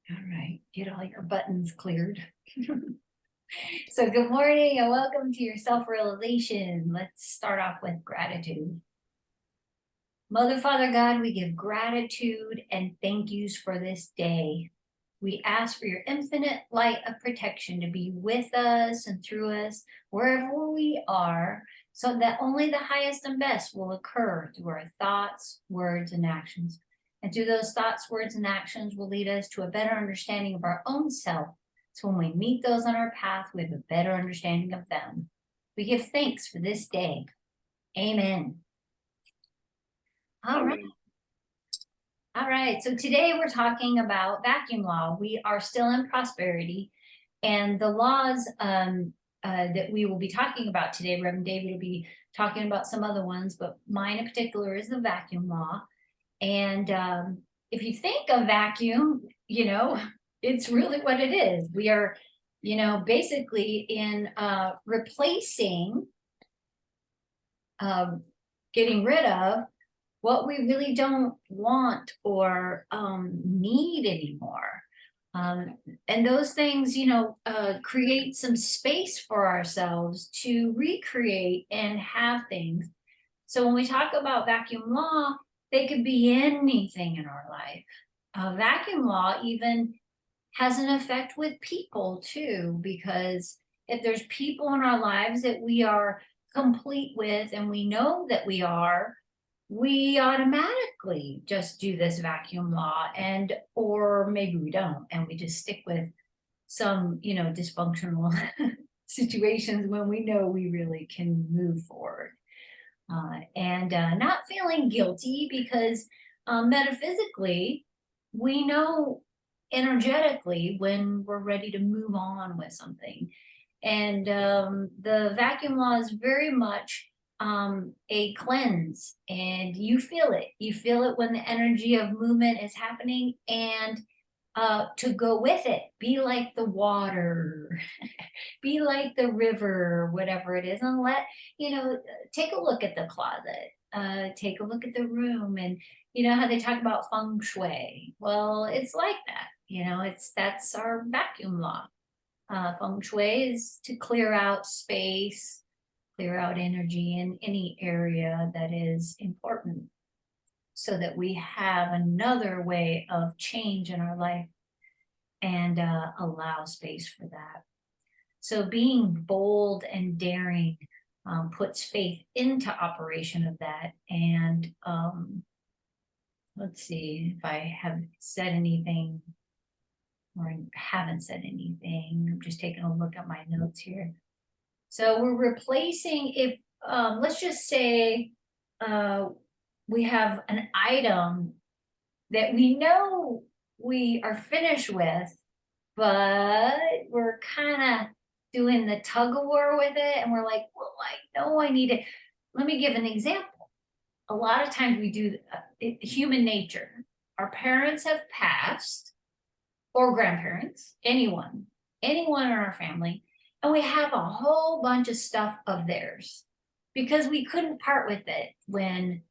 All right, get all your buttons cleared. So good morning and welcome to your self-realization. Let's start off with gratitude. Mother, Father, God, we give gratitude and thank yous for this day. We ask for your infinite light of protection to be with us and through us, wherever we are, so that only the highest and best will occur through our thoughts, words, and actions. And through those thoughts, words, and actions will lead us to a better understanding of our own self. So when we meet those on our path, we have a better understanding of them. We give thanks for this day. Amen. All right. All right, so today we're talking about vacuum law. We are still in prosperity, and the laws that we will be talking about today, Reverend David will be talking about some other ones, but mine in particular is the vacuum law. And if you think of vacuum, it's really what it is. We are, basically in replacing, getting rid of what we really don't want or need anymore. And those things, create some space for ourselves to recreate and have things. So when we talk about vacuum law, they could be anything in our life. Vacuum law even has an effect with people too, because if there's people in our lives that we are complete with and we know that we automatically just do this vacuum law, and or maybe we don't and we just stick with some dysfunctional situations when we know we really can move forward, and not feeling guilty because metaphysically we know energetically when we're ready to move on with something. And the vacuum law is very much a cleanse, and you feel it. You feel it when the energy of movement is happening, and to go with it, be like the water, be like the river, whatever it is, and take a look at the closet, take a look at the room, and how they talk about feng shui. Well, it's like that. That's our vacuum law. Feng shui is to clear out space, clear out energy in any area that is important, so that we have another way of change in our life and allow space for that. So being bold and daring puts faith into operation of that. And let's see if I have said anything or haven't said anything. I'm just taking a look at my notes here. So we're replacing, if let's just say we have an item that we know we are finished with, but we're kind of doing the tug of war with it, and we're like, well, I know I need it. Let me give an example. A lot of times we do human nature. Our parents have passed, or grandparents, anyone in our family, and we have a whole bunch of stuff of theirs because we couldn't part with it when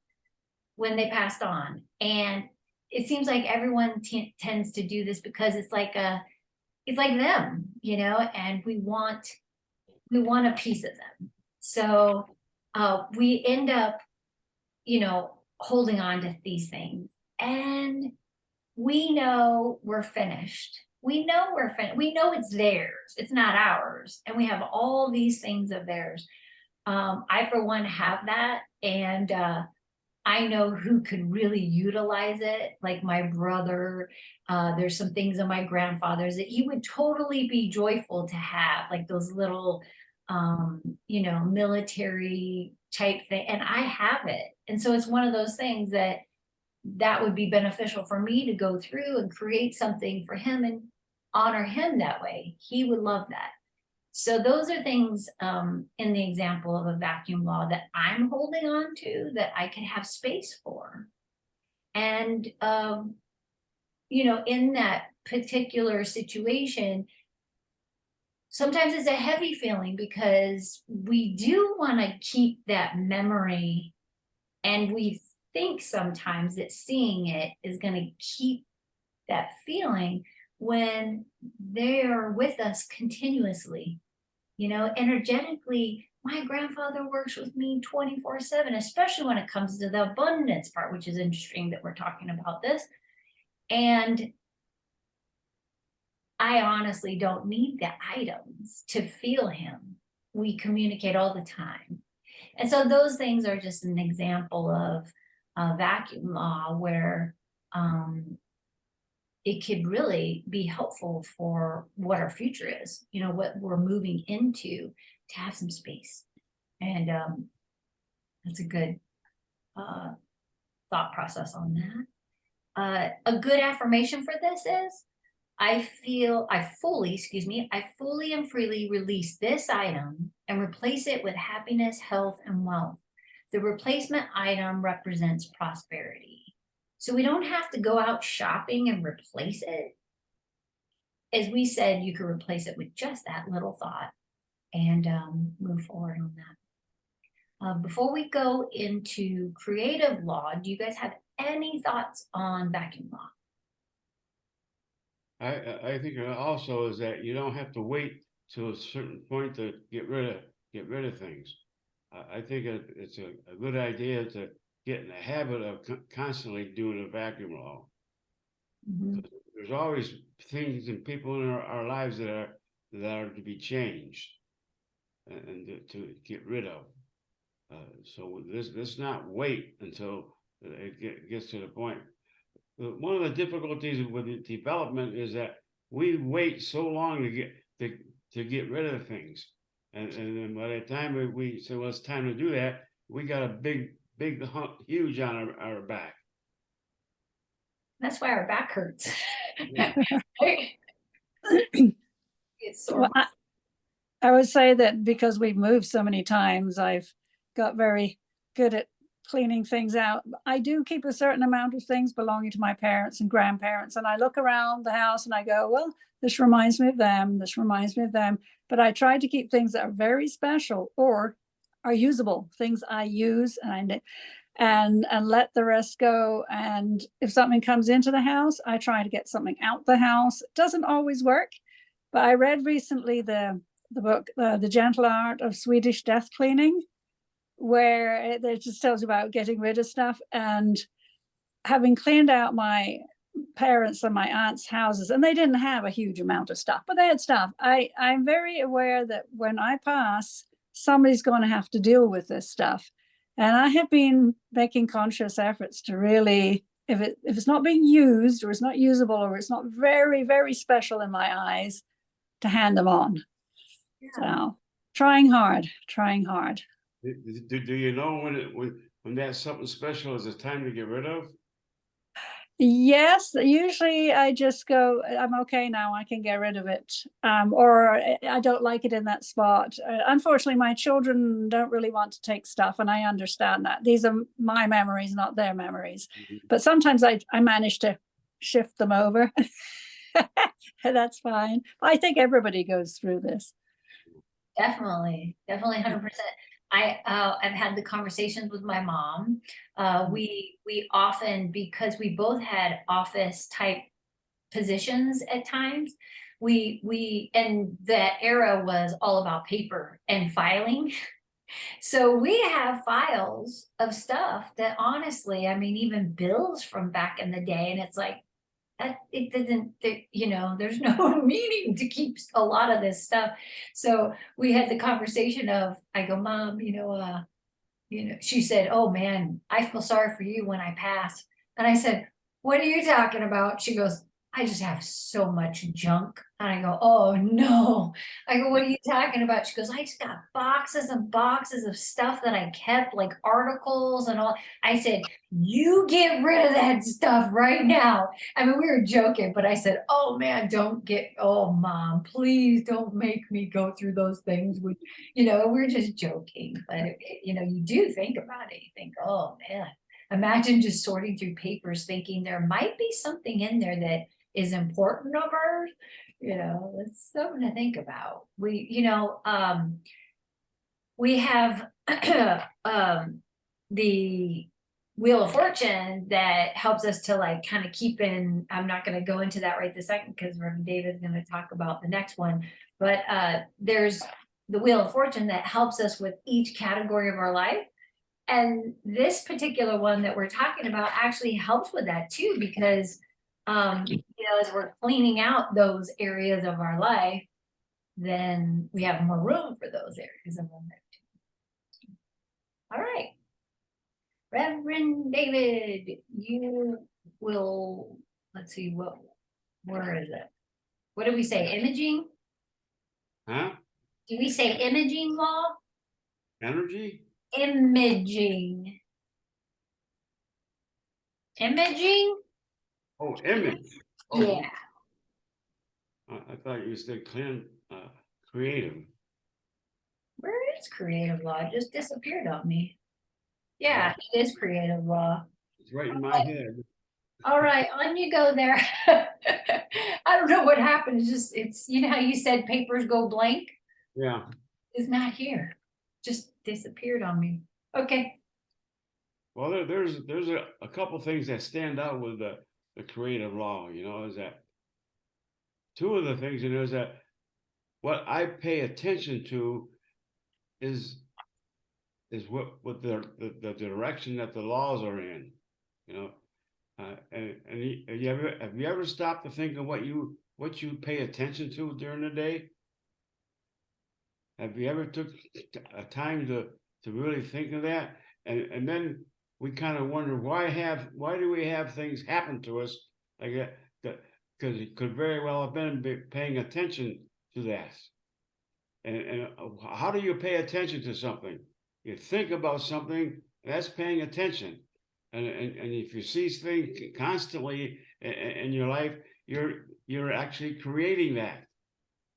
they passed on. And it seems like everyone tends to do this because it's like them, and we want a piece of them. So we end up, holding on to these things, and we know we're finished. We know we're finished. We know it's theirs. It's not ours. And we have all these things of theirs. I, for one, have that. And I know who could really utilize it, like my brother. There's some things of my grandfather's that he would totally be joyful to have, like those little, military type thing. And I have it. And so it's one of those things that would be beneficial for me to go through and create something for him and honor him that way. He would love that. So those are things in the example of a vacuum law that I'm holding on to that I can have space for. And, in that particular situation, sometimes it's a heavy feeling because we do want to keep that memory, and we think sometimes that seeing it is going to keep that feeling, when they are with us continuously. You know, energetically, my grandfather works with me 24/7, especially when it comes to the abundance part, which is interesting that we're talking about this. And I honestly don't need the items to feel him. We communicate all the time. And so those things are just an example of vacuum law where um, it could really be helpful for what our future is, you know, what we're moving into, to have some space. And that's a good uh, thought process on that. A good affirmation for this is I fully and freely release this item and replace it with happiness, health, and wealth. The replacement item represents prosperity. So we don't have to go out shopping and replace it. As we said, you could replace it with just that little thought and move forward on that. Before we go into creative law, do you guys have any thoughts on vacuum law? I think also is that you don't have to wait to a certain point to get rid of things. I think it's a good idea to get in the habit of constantly doing a vacuum law. Mhm. There's always things and people in our lives that are to be changed and to get rid of. So let's not wait until it gets to the point. One of the difficulties with the development is that we wait so long to get rid of things, and then by the time we say, well, it's time to do that, we got a big hump, huge on our back. That's why our back hurts. Yeah. It's sore. Well, I would say that because we've moved so many times, I've got very good at cleaning things out. I do keep a certain amount of things belonging to my parents and grandparents, and I look around the house and I go, well, this reminds me of them, this reminds me of them. But I try to keep things that are very special or are usable, things I use and let the rest go. And if something comes into the house, I try to get something out the house. It doesn't always work, but I read recently the book, The Gentle Art of Swedish Death Cleaning, where it just tells you about getting rid of stuff. And having cleaned out my parents' and my aunt's houses, and they didn't have a huge amount of stuff, but they had stuff. I'm very aware that when I pass, somebody's going to have to deal with this stuff. And I have been making conscious efforts to really, if it's not being used or it's not usable or it's not very, very special in my eyes, to hand them on. Yeah. So trying hard, trying hard. Do you know when that's something special is it time to get rid of? Yes, usually I just go, I'm okay now, I can get rid of it. Or I don't like it in that spot. Unfortunately, my children don't really want to take stuff, and I understand that. These are my memories, not their memories. But sometimes I manage to shift them over. That's fine. I think everybody goes through this. Definitely, definitely 100%. I've had the conversations with my mom. We often, because we both had office type positions at times, and that era was all about paper and filing. So we have files of stuff that honestly, I mean, even bills from back in the day, and it's like, it doesn't, you know, there's no meaning to keep a lot of this stuff. So we had the conversation of, I go, Mom, she said, oh man, I feel sorry for you when I pass. And I said, what are you talking about? She goes, I just have so much junk. And I go, oh no. I go, what are you talking about? She goes, I just got boxes and boxes of stuff that I kept, like articles and all. I said, you get rid of that stuff right now. I mean, we were joking, but I said, oh man, oh mom, please don't make me go through those things. We're just joking, but you do think about it. You think, oh man, imagine just sorting through papers, thinking there might be something in there that is important of ours. It's something to think about. We have the Wheel of Fortune that helps us to like kind of keep in, I'm not gonna go into that right this second because Reverend David's gonna talk about the next one. But there's the Wheel of Fortune that helps us with each category of our life. And this particular one that we're talking about actually helps with that too, because as we're cleaning out those areas of our life, then we have more room for those areas of our life too. All right. Reverend David, you will, let's see, where is it? What did we say, imaging? Huh? Did we say imaging law? Energy? Imaging. Imaging? Oh, image. Oh, Yeah. I thought you said creative. Where is creative law? It just disappeared on me. Yeah, it is creative law. It's right in my head. All right, on you go there. I don't know what happened. It's you know how you said papers go blank? Yeah. It's not here. Just disappeared on me. Okay. Well, there's a couple things that stand out with the creative law, is that two of the things, is that what I pay attention to is what the direction that the laws are in, and have you ever stopped to think of what you pay attention to during the day? Have you ever took a time to really think of that? And then we kind of wonder why do we have things happen to us like that? Because it could very well have been paying attention to that. And how do you pay attention to something? You think about something, that's paying attention. And if you see things constantly in your life, you're actually creating that.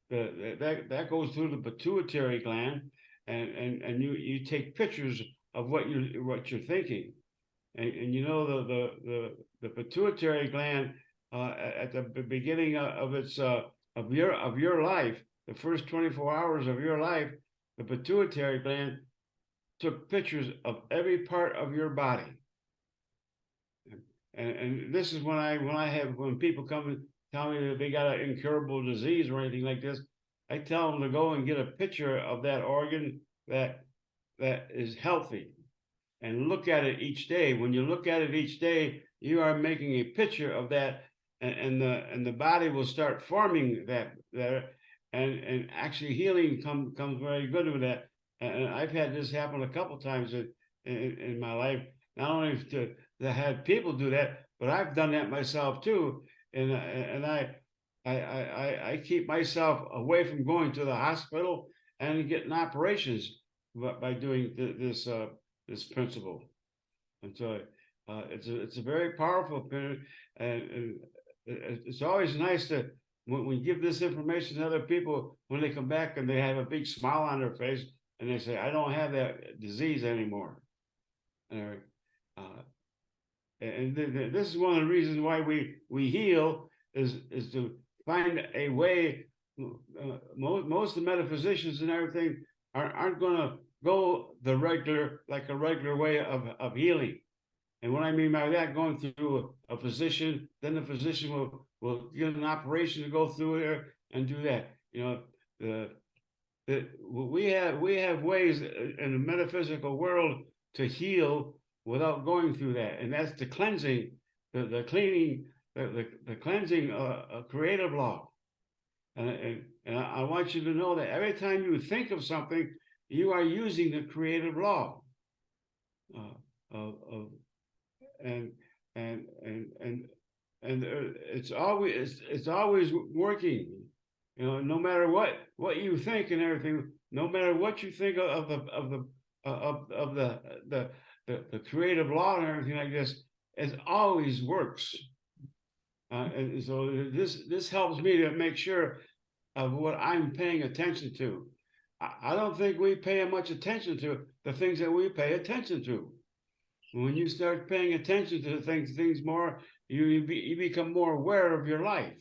That goes through the pituitary gland, and you take pictures of what you're thinking, and the pituitary gland at the beginning of its of your life, the first 24 hours of your life, the pituitary gland took pictures of every part of your body. And this is when people come and tell me that they got an incurable disease or anything like this, I tell them to go and get a picture of that organ that is healthy and look at it each day. When you look at it each day, you are making a picture of that, and the body will start forming that there, and actually healing comes very good with that. And I've had this happen a couple times in my life. Not only to have people do that, but I've done that myself too. And I keep myself away from going to the hospital and getting operations by doing this principle. And so it's a very powerful period, and it's always nice to when we give this information to other people, when they come back and they have a big smile on their face and they say, I don't have that disease anymore. And this is one of the reasons why we heal is to find a way. Most of the metaphysicians and everything aren't going to go a regular way of healing. And what I mean by that, going through a physician, then the physician will give an operation to go through there and do that. We have ways in the metaphysical world to heal without going through that, and that's the cleansing, the cleaning, the cleansing, creative law. And I want you to know that every time you think of something, you are using the creative law. It's always working. No matter what you think and everything, no matter what you think of the creative law and everything like this, it always works. And so this helps me to make sure of what I'm paying attention to. I don't think we pay much attention to the things that we pay attention to. When you start paying attention to things more, you become more aware of your life,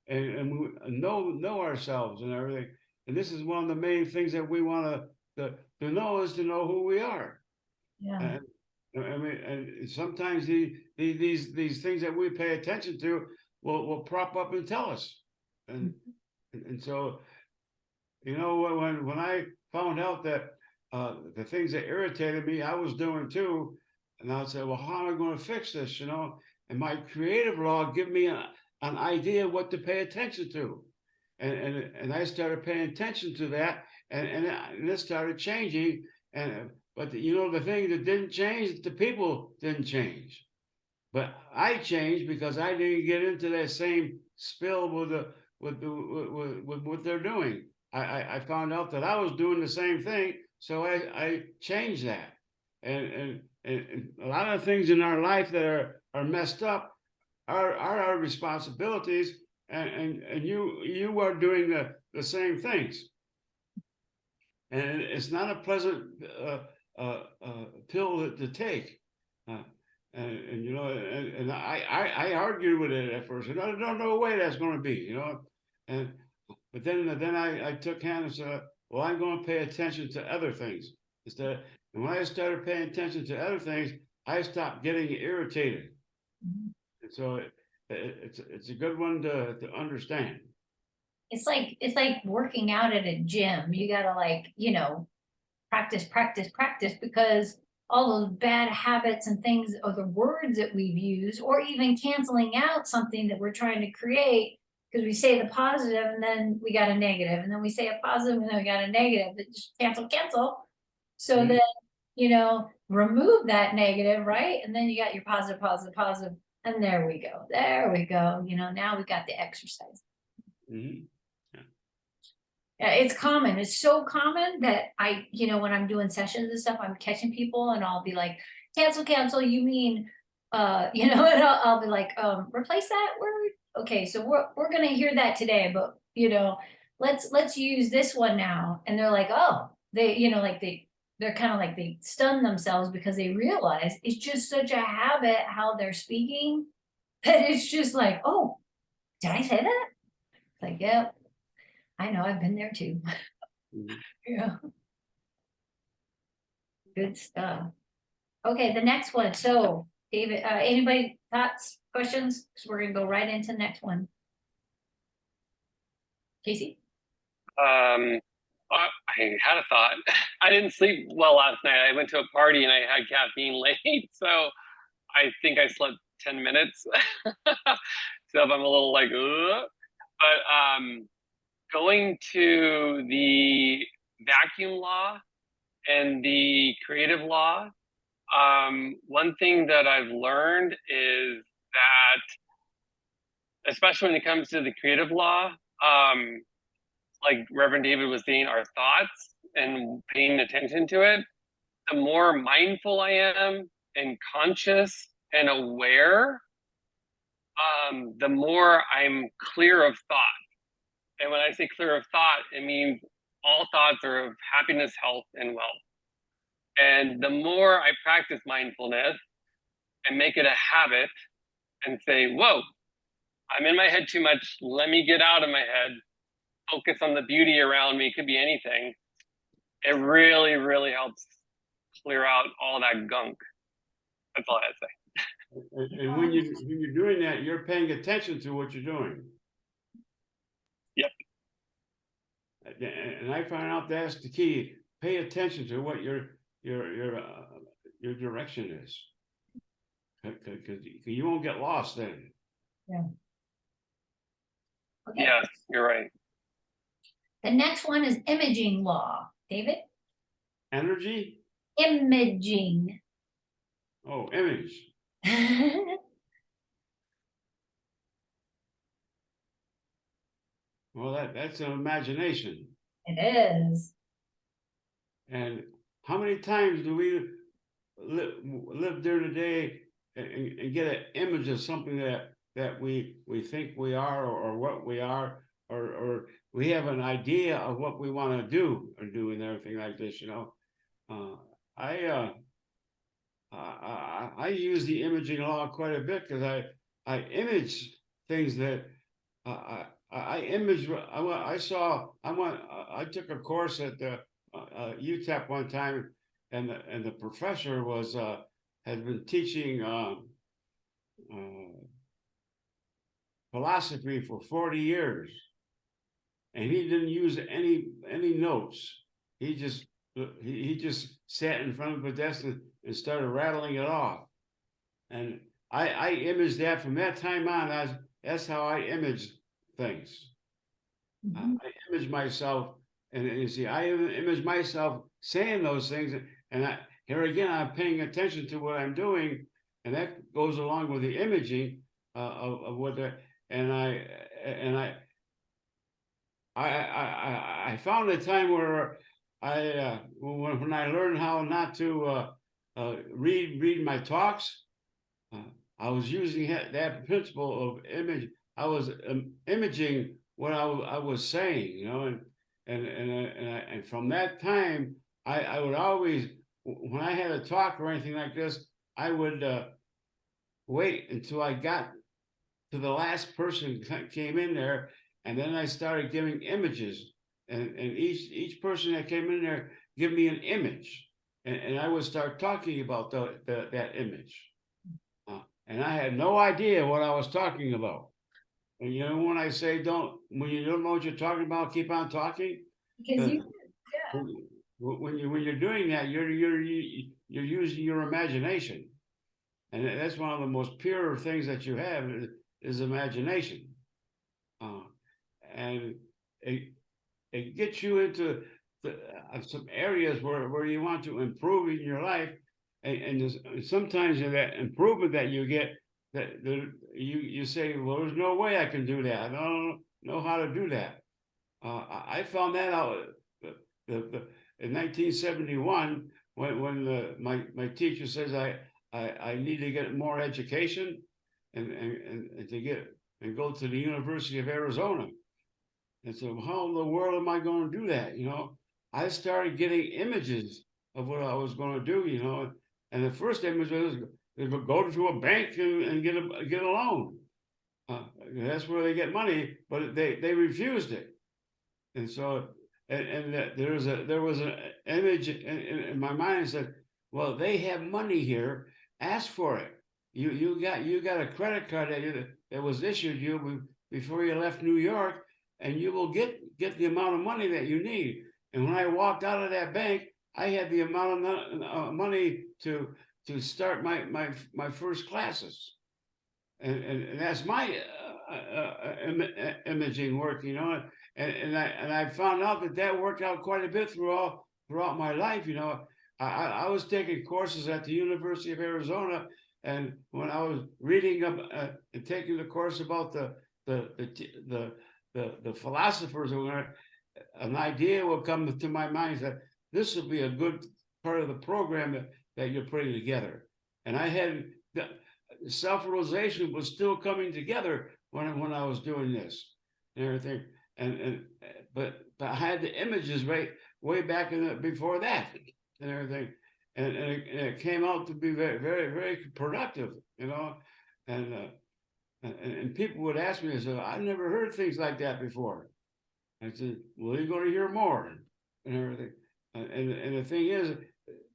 and we know ourselves and everything. And this is one of the main things that we want to know, is to know who we are. Yeah. I mean, and sometimes these things that we pay attention to will prop up and tell us. And so, you know, when I found out that the things that irritated me, I was doing too, and I would say, well, how am I going to fix this? You know, and my creative law give me an idea what to pay attention to, and I started paying attention to that, and it started changing. And but you know, the thing that didn't change, the people didn't change, but I changed because I didn't get into that same spill with what they're doing. I found out that I was doing the same thing, so I changed that. And a lot of things in our life that are messed up are our responsibilities, and you are doing the same things. And it's not a pleasant pill to take. And you know, and I argued with it at first, and I don't know way that's going to be, you know, and but then I took hand and said, well, I'm going to pay attention to other things instead. And when I started paying attention to other things, I stopped getting irritated. And so it's a good one to understand. It's like working out at a gym. You gotta, like, you know, practice, because all those bad habits and things, or the words that we've used, or even canceling out something that we're trying to create, because we say the positive and then we got a negative, and then we say a positive and then we got a negative. It just cancel. So Mhm. then, you know, remove that negative, right? And then you got your positive, and there we go. You know, now we got the exercise. Mhm. Yeah, it's common. It's so common that you know, when I'm doing sessions and stuff, I'm catching people and I'll be like, cancel, you mean, you know, and I'll be like, replace that word. Okay, so we're gonna hear that today, but you know, let's use this one now. And they're like, oh, they, you know, like they're kind of like they stun themselves because they realize it's just such a habit how they're speaking that it's just like, oh, did I say that? It's like, yeah, I know, I've been there too. Mhm. Yeah. Good stuff. Okay, the next one. So, David, anybody thoughts, questions? Because we're gonna go right into the next one. Casey? I had a thought. I didn't sleep well last night. I went to a party and I had caffeine late, so I think I slept 10 minutes. So I'm a little like, ugh. But going to the vacuum law and the creative law, one thing that I've learned is that, especially when it comes to the creative law, like Reverend David was saying, our thoughts and paying attention to it, the more mindful I am and conscious and aware, the more I'm clear of thought. And when I say clear of thought, it means all thoughts are of happiness, health, and wealth. And the more I practice mindfulness and make it a habit and say, whoa, I'm in my head too much. Let me get out of my head, focus on the beauty around me. It could be anything. It really, really helps clear out all that gunk. That's all I had to say. And when you're doing that, you're paying attention to what you're doing. Yep. And I found out that's the key. Pay attention to what your direction is, because you won't get lost then. Okay. Yes, you're right. The next one is imaging law. David? Energy? Imaging. Oh, image. Well, that's an imagination. It is. And how many times do we live during the day and get an image of something that we think we are, or what we are, or we have an idea of what we want to do and everything like this, you know? I use the imaging law quite a bit, because I image things that I image. I took a course at the UTEP one time, and the professor was has been teaching philosophy for 40 years, and he didn't use any notes. He just sat in front of a desk and started rattling it off. And I imaged that from that time on. That's how I image things. Mhm. I image myself, and you see, I image myself saying those things, and here again, I'm paying attention to what I'm doing, and that goes along with the imaging of what the and I found a time where when I learned how not to read my talks, I was using that principle of image. I was imaging what I was saying, you know, and from that time, I would always, when I had a talk or anything like this, I would wait until I got to the last person came in there, and then I started giving images, and each person that came in there give me an image, and I would start talking about that image, and I had no idea what I was talking about. And you know, when I say when you don't know what you're talking about, keep on talking. Because you, When you're doing that, you're using your imagination, and that's one of the most pure things that you have is imagination, and it gets you into some areas where you want to improve in your life, and sometimes in that improvement that you get, that you say, well, there's no way I can do that. I don't know how to do that. I found that out in 1971 when my teacher says I need to get more education and to get and go to the University of Arizona. And so how in the world am I going to do that? You know, I started getting images of what I was going to do, you know, and the first image was go to a bank and get a loan. That's where they get money, but they refused it. And so there was an image in my mind that said, well, they have money here, ask for it. You got a credit card that was issued you before you left New York, and you will get the amount of money that you need. And when I walked out of that bank, I had the amount of money to start my first classes, and that's my imaging work, you know. And I found out that worked out quite a bit throughout my life, you know. I was taking courses at the University of Arizona, and when I was reading up and taking the course about the philosophers, an idea will come to my mind that this will be a good part of the program that you're putting together. And I had self-realization was still coming together when I was doing this and everything. But I had the images way back before that and everything, and it came out to be very, very, very productive, you know. And people would ask me, I said, I've never heard things like that before. I said, well, you're going to hear more and everything. And the thing is,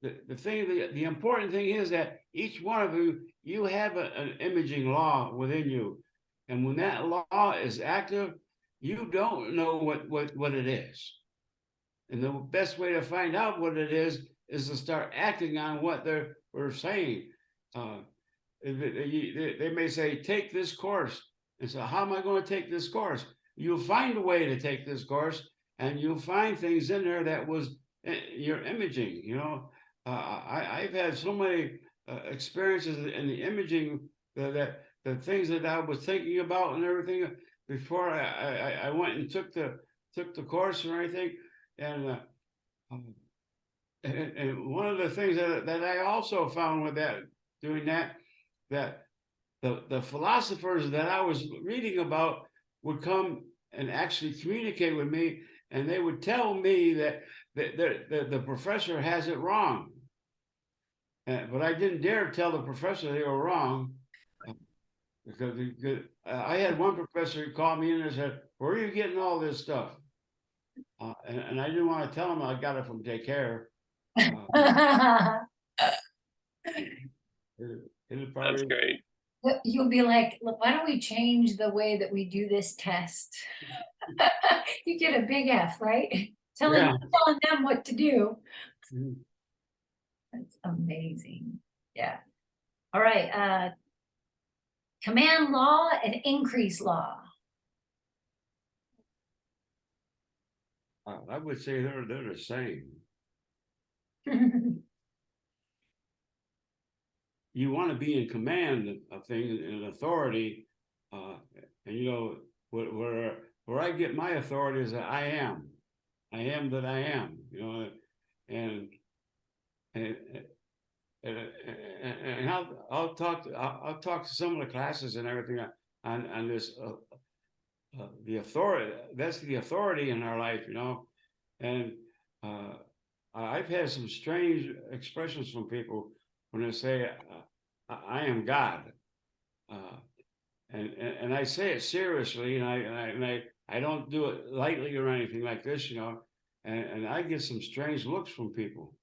the important thing is that each one of you have an imaging law within you, and when that law is active, you don't know what it is. And the best way to find out what it is to start acting on what we're saying. They may say, take this course. And so how am I going to take this course? You'll find a way to take this course, and you'll find things in there that was your imaging, you know. I've had so many experiences in the imaging that the things that I was thinking about and everything before I went and took the course and everything. And one of the things that I also found with doing that the philosophers that I was reading about would come and actually communicate with me, and they would tell me that the professor has it wrong. But I didn't dare tell the professor they were wrong, because I had one professor who called me in and said, where are you getting all this stuff? And I didn't want to tell him I got it from daycare. It'll That's probably, great. You'll be like, look, why don't we change the way that we do this test? You get a big F, right? Telling them what to do. Mhm. That's amazing. Yeah. All right, command law and increase law. I would say they're the same. You want to be in command of things and authority, and you know where I get my authority is that I am that I am, you know, and and and I'll talk to some of the classes and everything on this the authority. That's the authority in our life, you know, and I've had some strange expressions from people when they say I am God, and I say it seriously, and I don't do it lightly or anything like this, you know, and I get some strange looks from people,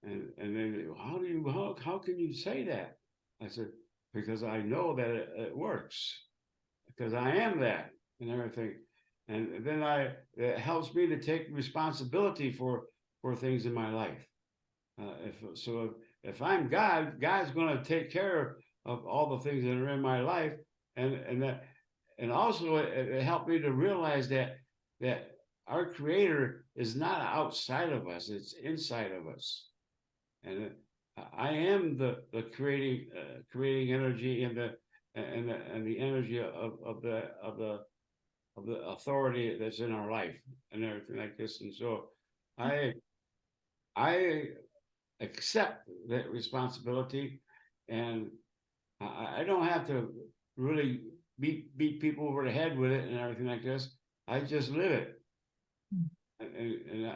and they, how can you say that? I said, because I know that it works, because I am that and everything, and then it helps me to take responsibility for things in my life. If I'm God, God's going to take care of all the things that are in my life, and also it helped me to realize that our Creator is not outside of us; it's inside of us, and I am the creating energy and the energy of the authority that's in our life and everything like this, and so I accept that responsibility, and I don't have to really beat people over the head with it and everything like this. I just live it, and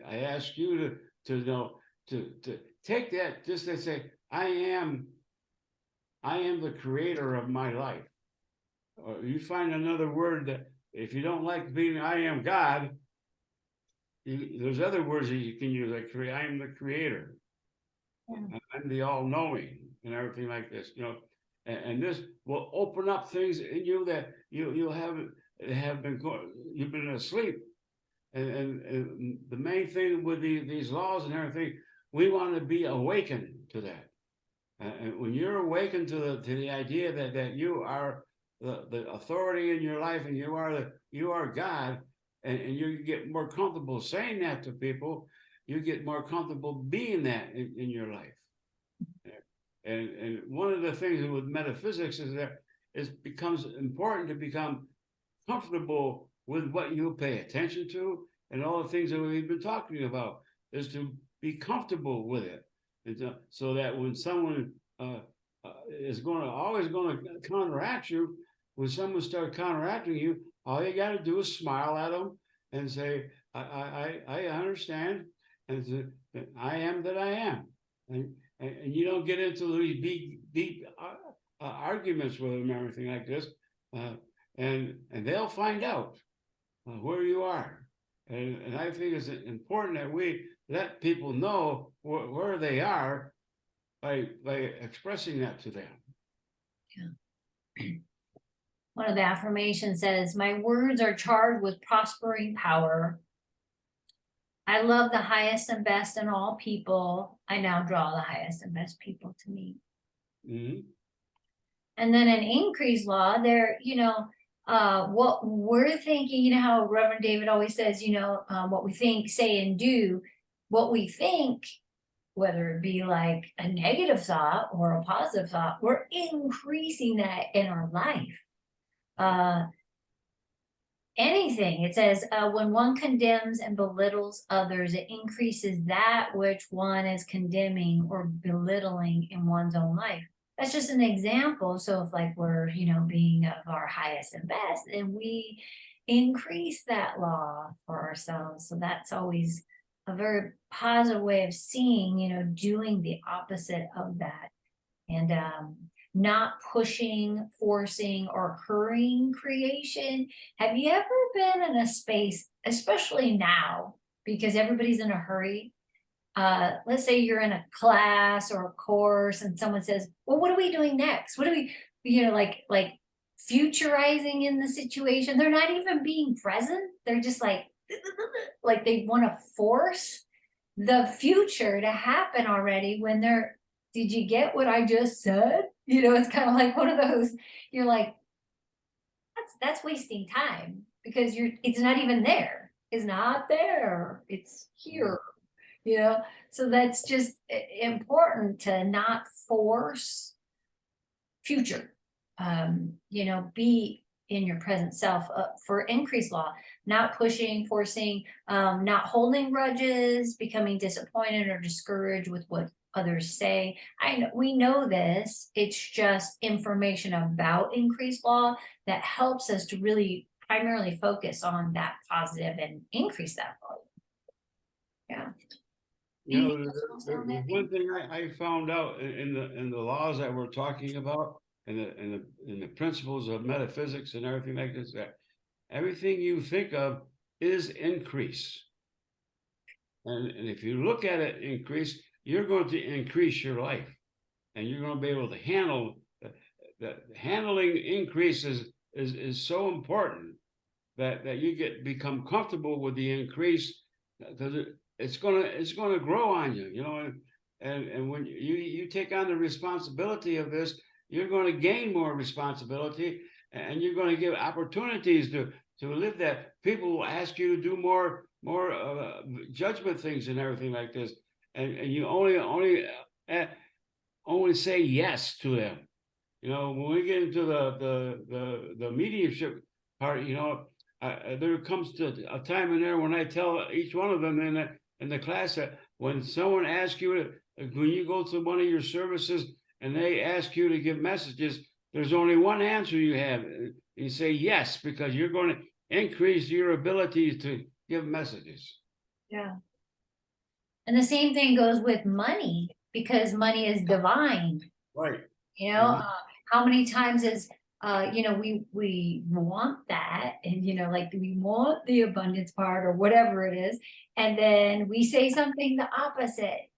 I ask you to know to take that, just to say I am the creator of my life. Or you find another word that if you don't like being I am God, there's other words that you can use, like I am the creator. Yeah. I'm the all-knowing and everything like this, you know, and this will open up things in you that you've been asleep, and the main thing with these laws and everything, we want to be awakened to that, and when you're awakened to the idea that you are the authority in your life, and you are God, and you get more comfortable saying that to people, you get more comfortable being that in your life. And one of the things with metaphysics is that it becomes important to become comfortable with what you pay attention to, and all the things that we've been talking about, is to be comfortable with it, and so that when someone is always going to counteract you, when someone starts counteracting you, all you got to do is smile at them and say, I understand, and I am that I am, and you don't get into these big deep arguments with them and everything like this, and they'll find out where you are, and I think it's important that we let people know where they are by expressing that to them. Yeah. One of the affirmations says, my words are charged with prospering power. I love the highest and best in all people. I now draw the highest and best people to me. Mm-hmm. And then an increase law there, you know, what we're thinking, you know, how Reverend David always says, you know, what we think, say, and do, what we think, whether it be like a negative thought or a positive thought, we're increasing that in our life. Anything, it says, when one condemns and belittles others, it increases that which one is condemning or belittling in one's own life. That's just an example. So if like we're, you know, being of our highest and best, and we increase that law for ourselves. So that's always a very positive way of seeing, you know, doing the opposite of that. And not pushing, forcing, or hurrying creation. Have you ever been in a space, especially now, because everybody's in a hurry, let's say you're in a class or a course and someone says, well, what are we doing next? What are we, like futurizing in the situation? They're not even being present. They're just like they want to force the future to happen already when they're, did you get what I just said? It's kind of like one of those, you're like, that's wasting time because it's not even there. It's not there. It's here. So that's just important to not force future. Be in your present self for increased law, not pushing, forcing, not holding grudges, becoming disappointed or discouraged with what others say. We know this. It's just information about increased law that helps us to really primarily focus on that positive and increase that volume. Yeah. The one thing I found out in the laws that we're talking about, and the principles of metaphysics and everything like this, that everything you think of is increase. And if you look at it increase, you're going to increase your life, and you're going to be able to handle the handling increases is so important that you become comfortable with the increase, because it's gonna grow on you, and when you take on the responsibility of this, you're going to gain more responsibility, and you're going to give opportunities to live that. People will ask you to do more judgment things and everything like this, and you only say yes to them. When we get into the mediumship part, there comes to a time in there when I tell each one of them in the class that when someone asks you when you go to one of your services and they ask you to give messages, there's only one answer you have. You say yes, because you're going to increase your ability to give messages. Yeah. And the same thing goes with money, because money is divine. Right. How many times is we want that, and like we want the abundance part or whatever it is, and then we say something the opposite,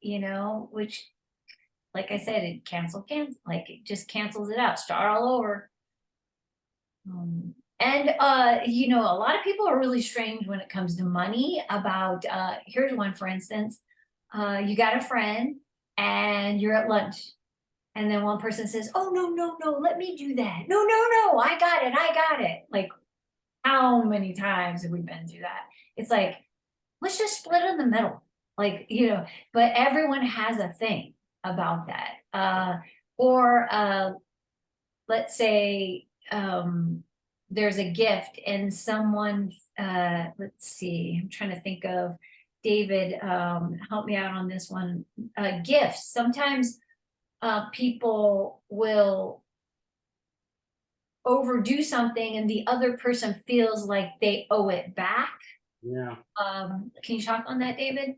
which, like I said, it it just cancels it out, start all over. And a lot of people are really strange when it comes to money. About here's one, for instance, you got a friend and you're at lunch. And then one person says, oh, no, let me do that. No, I got it. Like, how many times have we been through that? It's like, let's just split in the middle. Like, but everyone has a thing about that. Or let's say there's a gift and someone, let's see, I'm trying to think of, David, help me out on this one. Gifts. Sometimes people will overdo something and the other person feels like they owe it back. Yeah. Can you talk on that, David?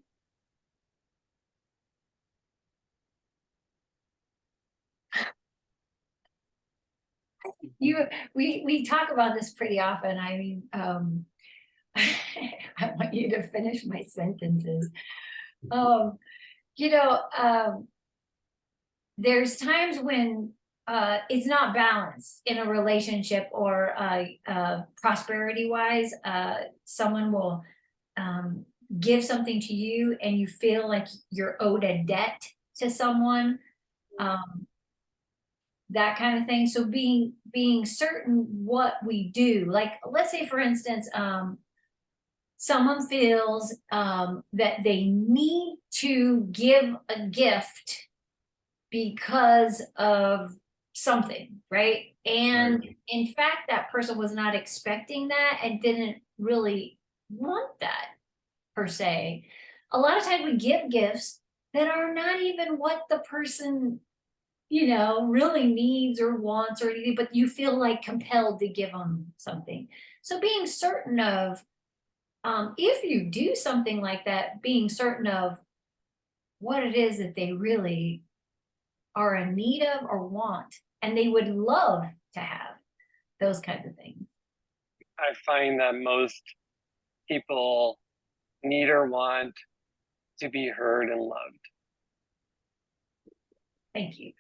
We talk about this pretty often. I mean, I want you to finish my sentences. There's times when it's not balanced in a relationship, or prosperity wise. Someone will give something to you and you feel like you're owed a debt to someone, that kind of thing. So being certain what we do, like, let's say, for instance, someone feels that they need to give a gift because of something, right? And in fact, that person was not expecting that and didn't really want that per se. A lot of times we give gifts that are not even what the person, really needs or wants or anything, but you feel like compelled to give them something. So being certain of, if you do something like that, being certain of what it is that they really are in need of or want, and they would love to have, those kinds of things. I find that most people need or want to be heard and loved. Thank you.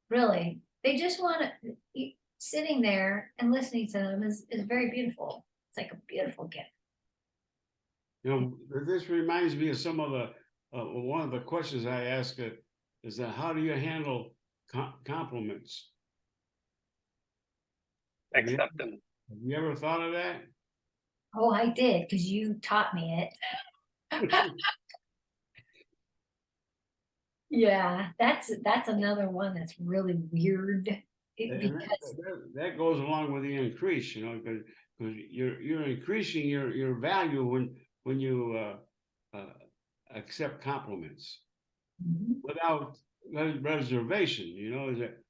Really, they just want to, sitting there and listening to them is very beautiful. It's like a beautiful gift. You know, this reminds me of some of the, one of the questions I ask is that how do you handle compliments? Accept them. Have you ever thought of that? Oh, I did, because you taught me it. Yeah, that's another one that's really weird. And Because that goes along with the increase, you know, because you're increasing your value when you accept compliments Mhm. without reservation. You know, is that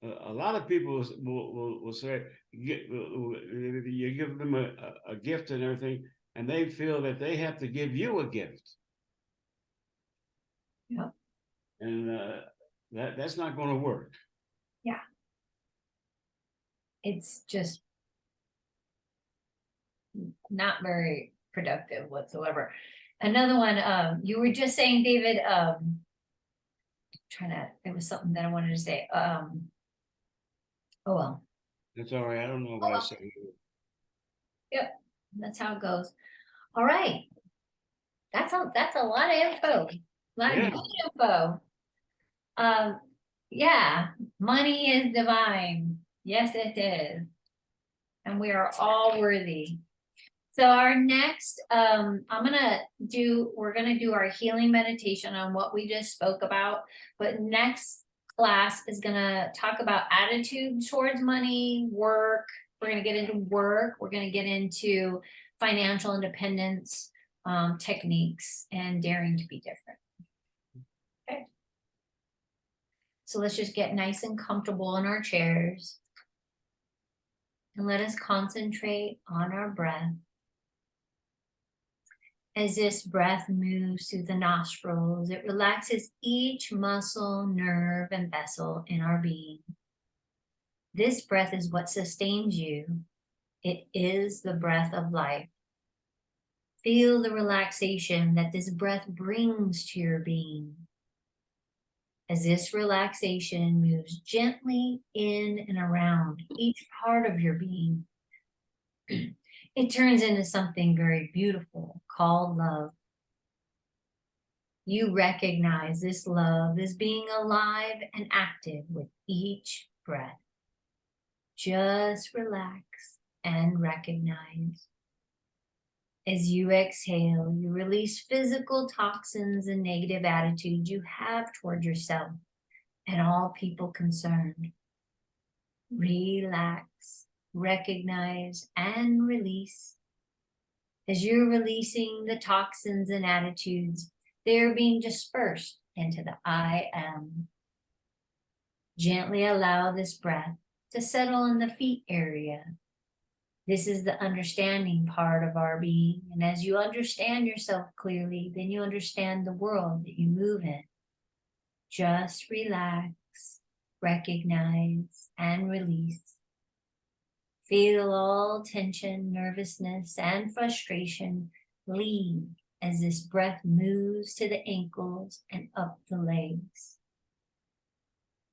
a lot of people will say you give them a gift and everything, and they feel that they have to give you a gift. Yeah. And that's not going to work. It's just not very productive whatsoever. Another one, you were just saying, David, it was something that I wanted to say. Oh well, That's all right. I don't know what I said. that's how it goes. All right. That's a lot of info. A lot Yeah. of good info. Yeah, money is divine. Yes, it is. And we are all worthy. So our next, we're gonna do our healing meditation on what we just spoke about. But next class is gonna talk about attitude towards money, work. We're gonna get into work. We're gonna get into financial independence, techniques, and daring to be different. Okay. So let's just get nice and comfortable in our chairs. And let us concentrate on our breath. As this breath moves through the nostrils, it relaxes each muscle, nerve, and vessel in our being. This breath is what sustains you. It is the breath of life. Feel the relaxation that this breath brings to your being. As this relaxation moves gently in and around each part of your being, it turns into something very beautiful called love. You recognize this love as being alive and active with each breath. Just relax and recognize. As you exhale, you release physical toxins and negative attitudes you have toward yourself and all people concerned. Relax, recognize, and release. As you're releasing the toxins and attitudes, they're being dispersed into the I am. Gently allow this breath to settle in the feet area. This is the understanding part of our being. And as you understand yourself clearly, then you understand the world that you move in. Just relax, recognize, and release. Feel all tension, nervousness, and frustration leave as this breath moves to the ankles and up the legs.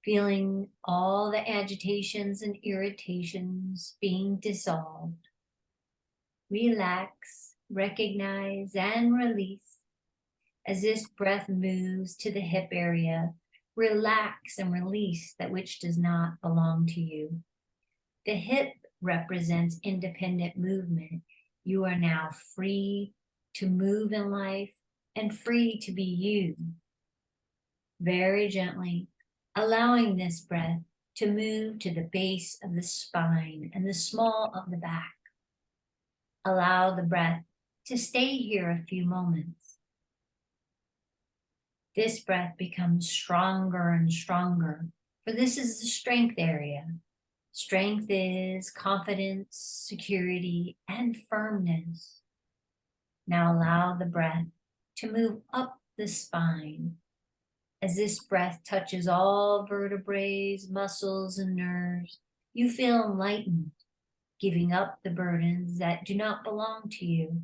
Feeling all the agitations and irritations being dissolved. Relax, recognize, and release. As this breath moves to the hip area, relax and release that which does not belong to you. The hip represents independent movement. You are now free to move in life and free to be you. Very gently, allowing this breath to move to the base of the spine and the small of the back. Allow the breath to stay here a few moments. This breath becomes stronger and stronger, for this is the strength area. Strength is confidence, security, and firmness. Now allow the breath to move up the spine. As this breath touches all vertebrae, muscles, and nerves, you feel enlightened, giving up the burdens that do not belong to you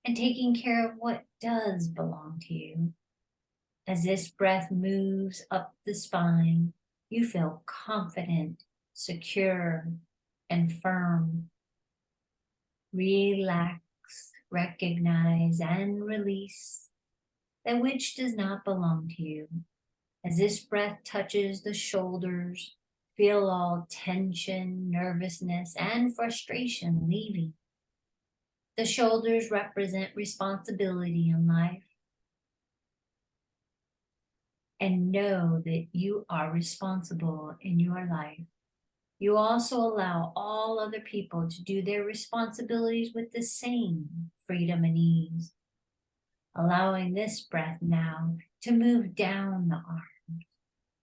and taking care of what does belong to you. As this breath moves up the spine, you feel confident, secure, and firm. Relax, recognize, and release that which does not belong to you. As this breath touches the shoulders, feel all tension, nervousness, and frustration leaving. The shoulders represent responsibility in life. And know that you are responsible in your life. You also allow all other people to do their responsibilities with the same freedom and ease. Allowing this breath now to move down the arms,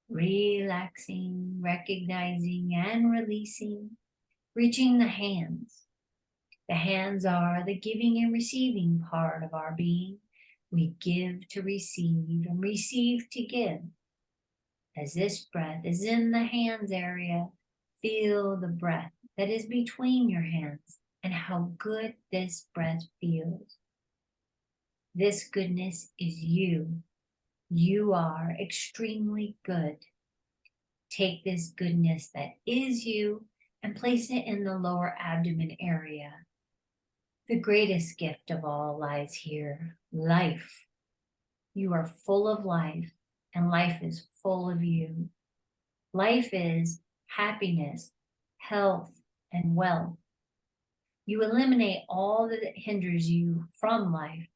relaxing, recognizing, and releasing, reaching the hands. The hands are the giving and receiving part of our being. We give to receive and receive to give. As this breath is in the hands area, feel the breath that is between your hands and how good this breath feels. This goodness is you. You are extremely good. Take this goodness that is you and place it in the lower abdomen area. The greatest gift of all lies here, life. You are full of life, and life is full of you. Life is happiness, health, and wealth. You eliminate all that hinders you from life,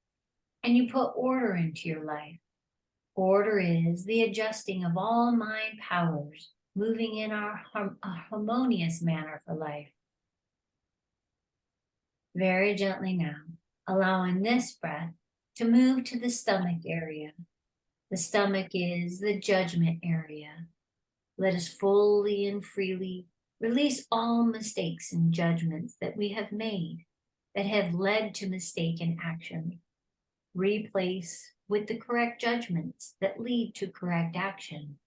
and you put order into your life. Order is the adjusting of all mind powers, moving in a harmonious manner for life. Very gently now, allowing this breath to move to the stomach area. The stomach is the judgment area. Let us fully and freely release all mistakes and judgments that we have made that have led to mistaken action. Replace with the correct judgments that lead to correct action.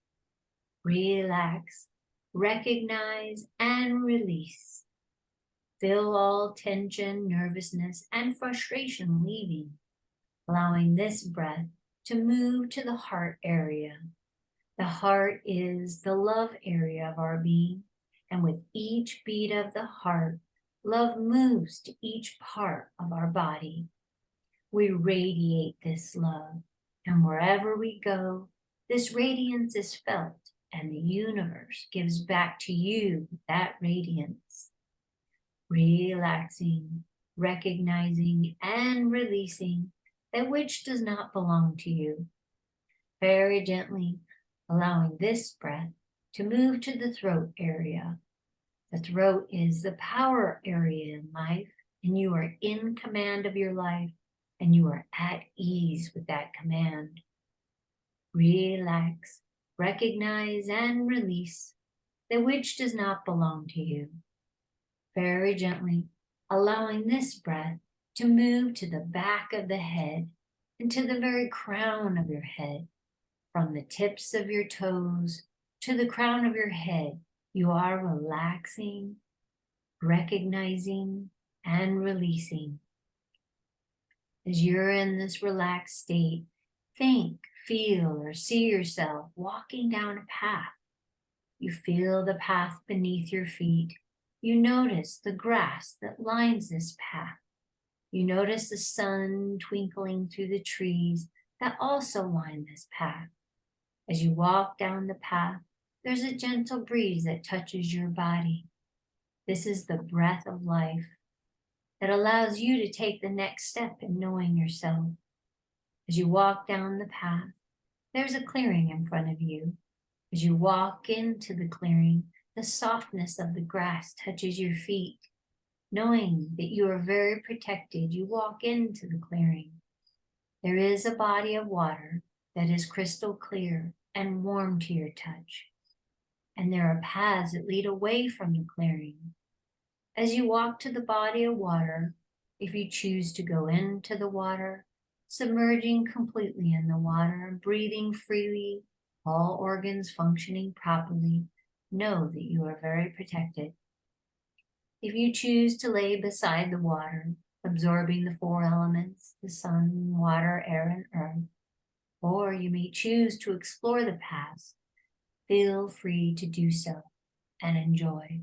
Relax, recognize, and release. Feel all tension, nervousness, and frustration leaving, allowing this breath to move to the heart area. The heart is the love area of our being, and with each beat of the heart, love moves to each part of our body. We radiate this love, and wherever we go, this radiance is felt, and the universe gives back to you that radiance. Relaxing, recognizing, and releasing that which does not belong to you. Very gently allowing this breath to move to the throat area. The throat is the power area in life, and you are in command of your life, and you are at ease with that command. Relax, recognize, and release that which does not belong to you. Very gently allowing this breath to move to the back of the head and to the very crown of your head. From the tips of your toes to the crown of your head, you are relaxing, recognizing, and releasing. As you're in this relaxed state, think, feel, or see yourself walking down a path. You feel the path beneath your feet. You notice the grass that lines this path. You notice the sun twinkling through the trees that also line this path. As you walk down the path, there's a gentle breeze that touches your body. This is the breath of life that allows you to take the next step in knowing yourself. As you walk down the path, there's a clearing in front of you. As you walk into the clearing, the softness of the grass touches your feet. Knowing that you are very protected, you walk into the clearing. There is a body of water that is crystal clear and warm to your touch. And there are paths that lead away from the clearing. As you walk to the body of water, if you choose to go into the water, submerging completely in the water, breathing freely, all organs functioning properly, know that you are very protected. If you choose to lay beside the water, absorbing the four elements, the sun, water, air, and earth. Or you may choose to explore the past. Feel free to do so and enjoy.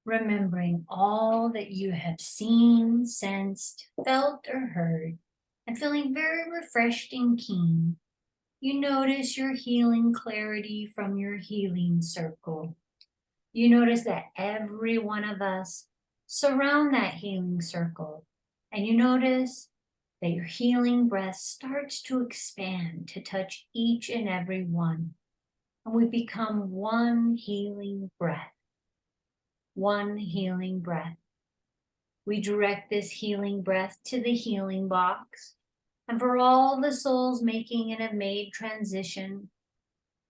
remembering all that you have seen, sensed, felt, or heard, and feeling very refreshed and keen. You notice your healing clarity from your healing circle. You notice that every one of us surround that healing circle, and you notice that your healing breath starts to expand to touch each and every one. And we become one healing breath. One healing breath. We direct this healing breath to the healing box. And for all the souls making and have made transition,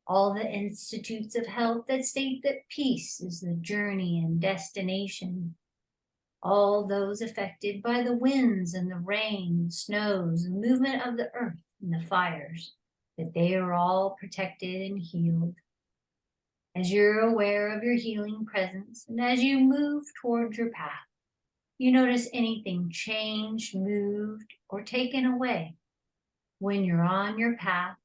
all the institutes of health that state that peace is the journey and destination, all those affected by the winds and the rain, snows, the movement of the earth and the fires, that they are all protected and healed. As you're aware of your healing presence, and as you move towards your path, you notice anything changed, moved, or taken away. When you're on your path,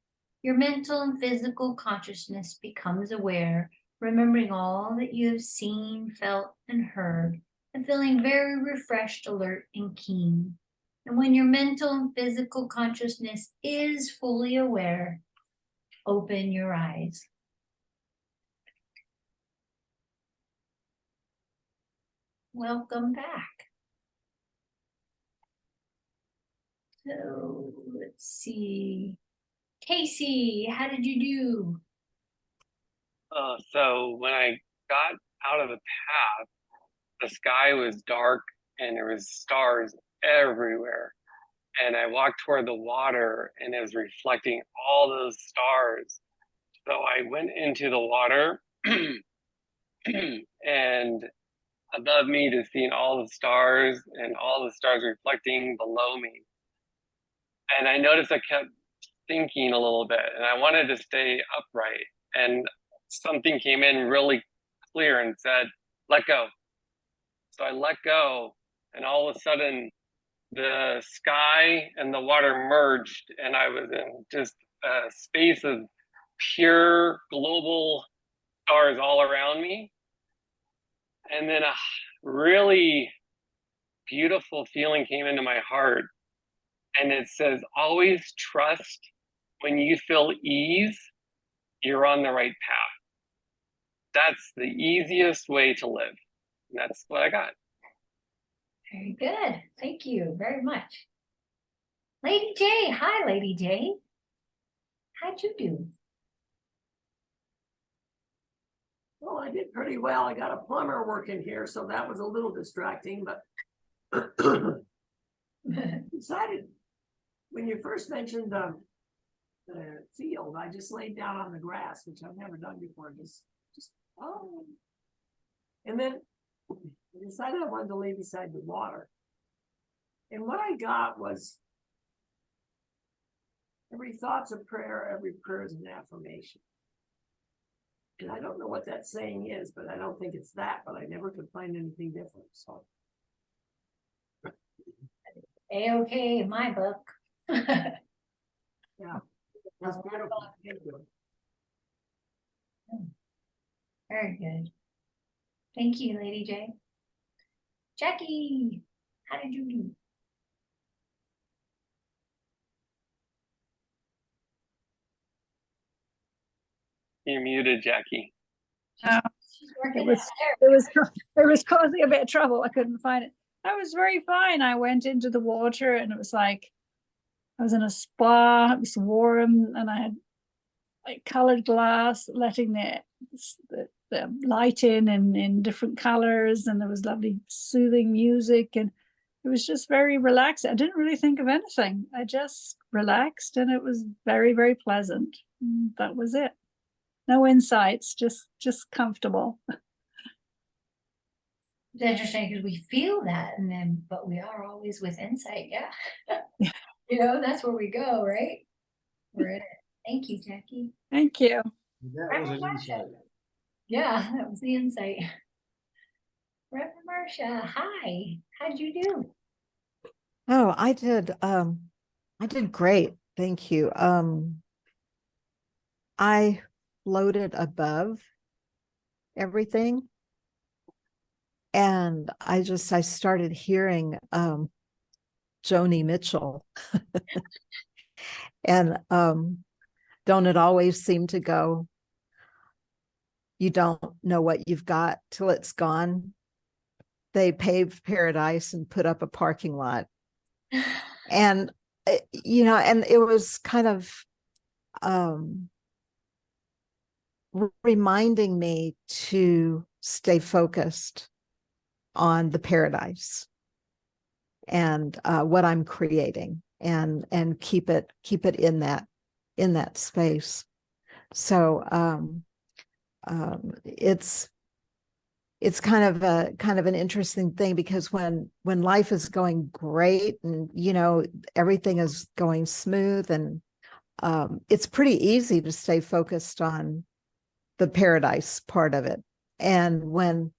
your mental and physical consciousness becomes aware, remembering all that you have seen, felt, and heard, and feeling very refreshed, alert, and keen. And when your mental and physical consciousness is fully aware, open your eyes. Welcome back. So let's see. Casey, how did you do? So when I got out of the path, the sky was dark and there was stars everywhere. And I walked toward the water and it was reflecting all those stars. So I went into the water and above me to seeing all the stars and all the stars reflecting below me. And I noticed I kept thinking a little bit and I wanted to stay upright. And something came in really clear and said, let go. So I let go, and all of a sudden the sky and the water merged, and I was in just a space of pure global stars all around me. And then a really beautiful feeling came into my heart. And it says, always trust when you feel ease, you're on the right path. That's the easiest way to live. And that's what I got. Very good. Thank you very much. Lady J. Hi, Lady J. How'd you do? Well, I did pretty well. I got a plumber working here, so that was a little distracting, but decided when you first mentioned the field, I just laid down on the grass, which I've never done before. Oh. And then I decided I wanted to lay beside the water. And what I got was every thought's a prayer, every prayer is an affirmation. And I don't know what that saying is, but I don't think it's that, but I never could find anything different. So A-okay in my book. yeah, that's beautiful. Thank you. Very good. Thank you, Lady J. Jackie, how did you do? You're muted, Jackie. She's working It was, it. it was causing a bit of trouble. I couldn't find it. I was very fine. I went into the water and it was like, I was in a spa, it was warm, and I had like colored glass, letting the light in different colors, and there was lovely soothing music, and it was just very relaxing. I didn't really think of anything. I just relaxed and it was very, very pleasant. That was it. No insights, just comfortable. It's interesting because we feel that, and then, but we are always with insight. Yeah. You know, that's where we go, right? We're in it. Thank you, Jackie. Thank you. That was an insight. Yeah, that was the insight. Reverend Marcia, hi. How'd you do? Oh, I did great. Thank you. I floated above everything. And I started hearing Joni Mitchell. And don't it always seem to go, you don't know what you've got till it's gone. They paved paradise and put up a parking lot. And, and it was kind of reminding me to stay focused on the paradise and what I'm creating, and keep it in that space. So it's kind of an interesting thing, because when life is going great and everything is going smooth, and it's pretty easy to stay focused on the paradise part of it. And when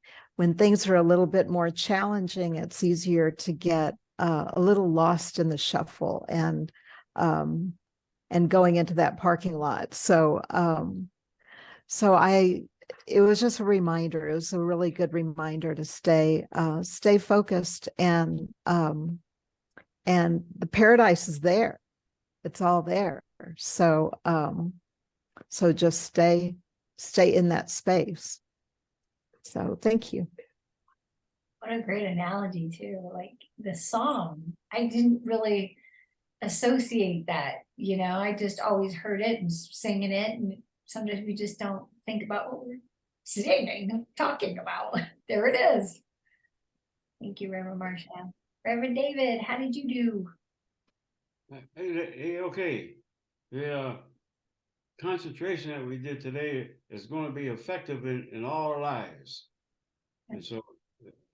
things are a little bit more challenging, it's easier to get a little lost in the shuffle and going into that parking lot. So it was just a reminder. It was a really good reminder to stay focused, and the paradise is there. It's all there. So just stay in that space. So thank you. What a great analogy too, like the song. I didn't really associate that, I just always heard it and singing it, and sometimes we just don't think about what we're singing, talking about. There it is. Thank you, Reverend Marcia. Reverend David, how did you do? Hey, okay. The concentration that we did today is going to be effective in all our lives. And so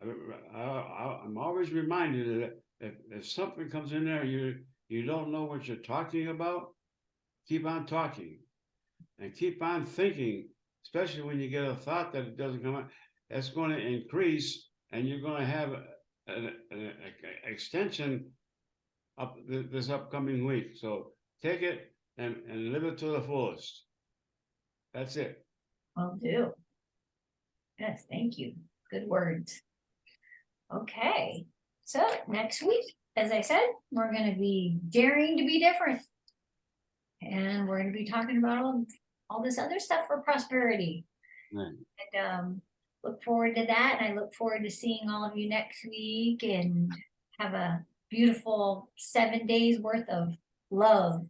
I'm always reminded that if something comes in there, you don't know what you're talking about, keep on talking and keep on thinking, especially when you get a thought that it doesn't come out. That's going to increase, and you're going to have an extension up this upcoming week. So take it and live it to the fullest. That's it. Will do. Yes, thank you. Good words. Okay, so next week, as I said, we're gonna be daring to be different. And we're gonna be talking about all this other stuff for prosperity. Right. And look forward to that. And I look forward to seeing all of you next week, and have a beautiful 7 days worth of love.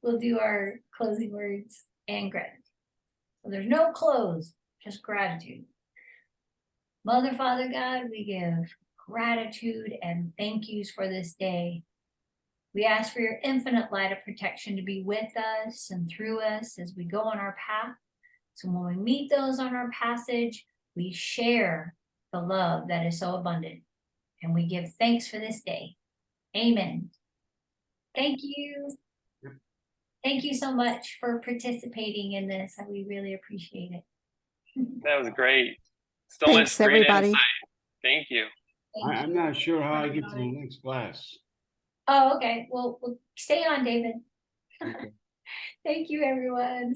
We'll do our closing words and gratitude. So there's no close, just gratitude. Mother, Father, God, we give gratitude and thank yous for this day. We ask for your infinite light of protection to be with us and through us as we go on our path. So when we meet those on our passage, we share the love that is so abundant. And we give thanks for this day. Amen. Thank you. Thank you so much for participating in this. We really appreciate it. That was great. So Thanks, much great everybody. insight. Thank you. Thank I'm you. not sure how I get to the next class. Oh, okay. Well, stay on, David. Okay. Thank you, everyone.